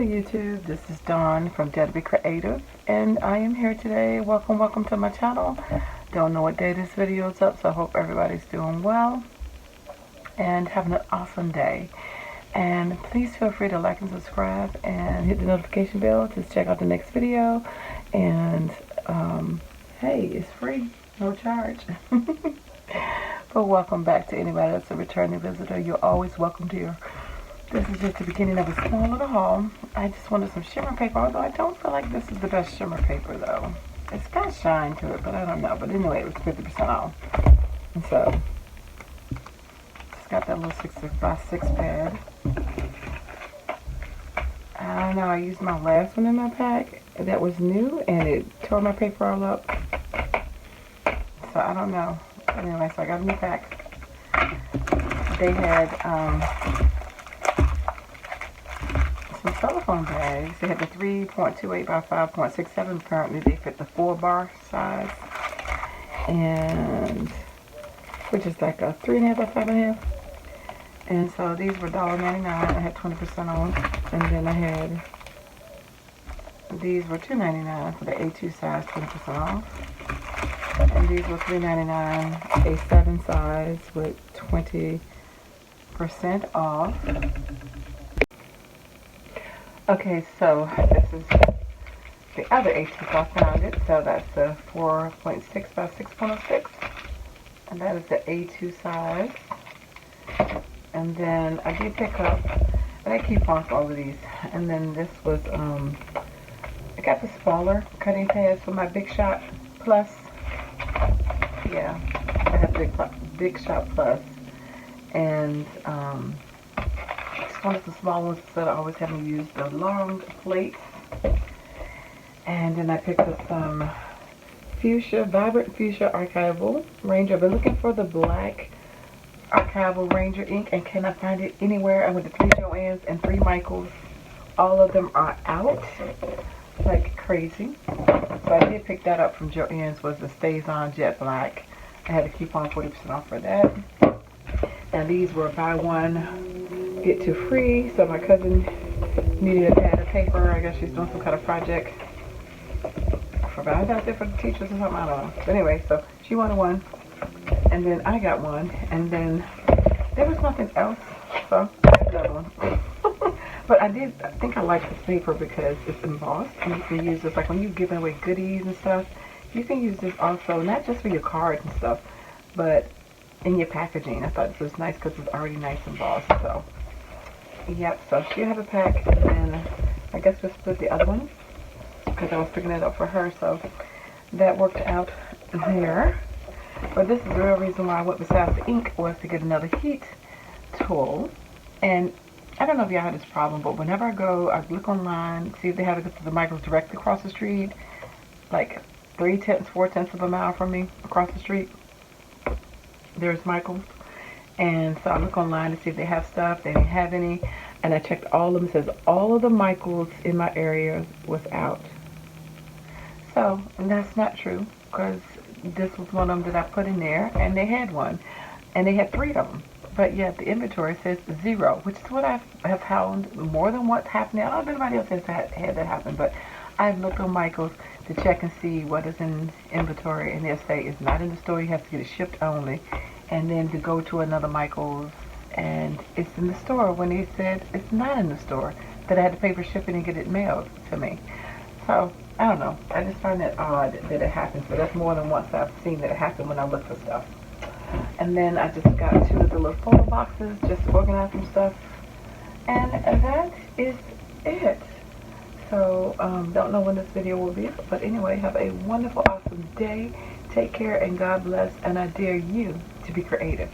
YouTube, this is Dawn from DaretoBeCreative, and I am here today. Welcome to my channel. Don't know what day this video is up, so I hope everybody's doing well and having an awesome day. And please feel free to like and subscribe and hit the notification bell to check out the next video. And hey, it's free, no charge. But welcome back to anybody that's a returning visitor. You're always welcome here. This is just the beginning of a small little haul. I just wanted some shimmer paper, although I don't feel like this is the best shimmer paper though. It's got shine to it, but I don't know. But anyway, it was 50% off. And so, just got that little 6x6 pad. I don't know, I used my last one in my pack that was new and it tore my paper all up. So I don't know. Anyway, so I got a new pack. They had some telephone bags. They had the 3.28 by 5.67. Apparently they fit the 4-bar size, and which is like a 3.5 by 5.5. And so these were $1.99. I had 20% off, and then I had these were $2.99 for the A2 size, 20% off, and these were $3.99 A7 size with 20% off. Okay, so this is the other A2, I found it. So that's the 4.6 by 6.06, and that is the A2 size. And then I did pick up, and I keep on for all of these. And then this was I got the smaller cutting pads for my Big Shot Plus. Yeah, I have Big Shot Plus, and one of the small ones that I always haven't used the long plates. And then I picked up some vibrant fuchsia archival Ranger. I've been looking for the black archival Ranger ink and cannot find it anywhere. I went to 3 Joann's and 3 Michaels. All of them are out like crazy. So I did pick that up from Joann's, was the Stays On Jet Black. I had a coupon 40% off for that. And these were buy one get two free. So my cousin needed a pad of paper. I guess she's doing some kind of project. I forgot about it for the teachers or something, I don't know. But anyway, so she wanted one, and then I got one, and then there was nothing else, so I got another one. But I think I like this paper because it's embossed, and you can use this like when you're giving away goodies and stuff. You can use this also, not just for your cards and stuff, but in your packaging. I thought this was nice because it's already nice embossed. So yep, so she'll have a pack, and then I guess we'll split the other one because I was picking it up for her, so that worked out there. But this is the real reason why I went besides the ink was to get another heat tool. And I don't know if y'all had this problem, but whenever I go, I look online, see if they have it to the Michaels directly across the street, like 4/10 of a mile from me across the street. There's Michaels. And so I look online to see if they have stuff. They didn't have any. And I checked all of them. It says all of the Michaels in my area was out. So, and that's not true, because this was one of them that I put in there, and they had one. And they had 3 of them. But yet the inventory says 0, which is what I have found more than what's happening. I don't know if anybody else has had that happen, but I've looked on Michaels to check and see what is in inventory, and they'll say it's not in the store. You have to get it shipped only. And then to go to another Michaels and it's in the store when he said it's not in the store, that I had to pay for shipping and get it mailed to me. So I don't know, I just find it odd that it happens, but that's more than once I've seen that it happen when I look for stuff. And then I just got 2 of the little photo boxes just to organize some stuff, and that is it. So don't know when this video will be, but anyway, have a wonderful, awesome day. Take care and God bless, and I dare you to be creative.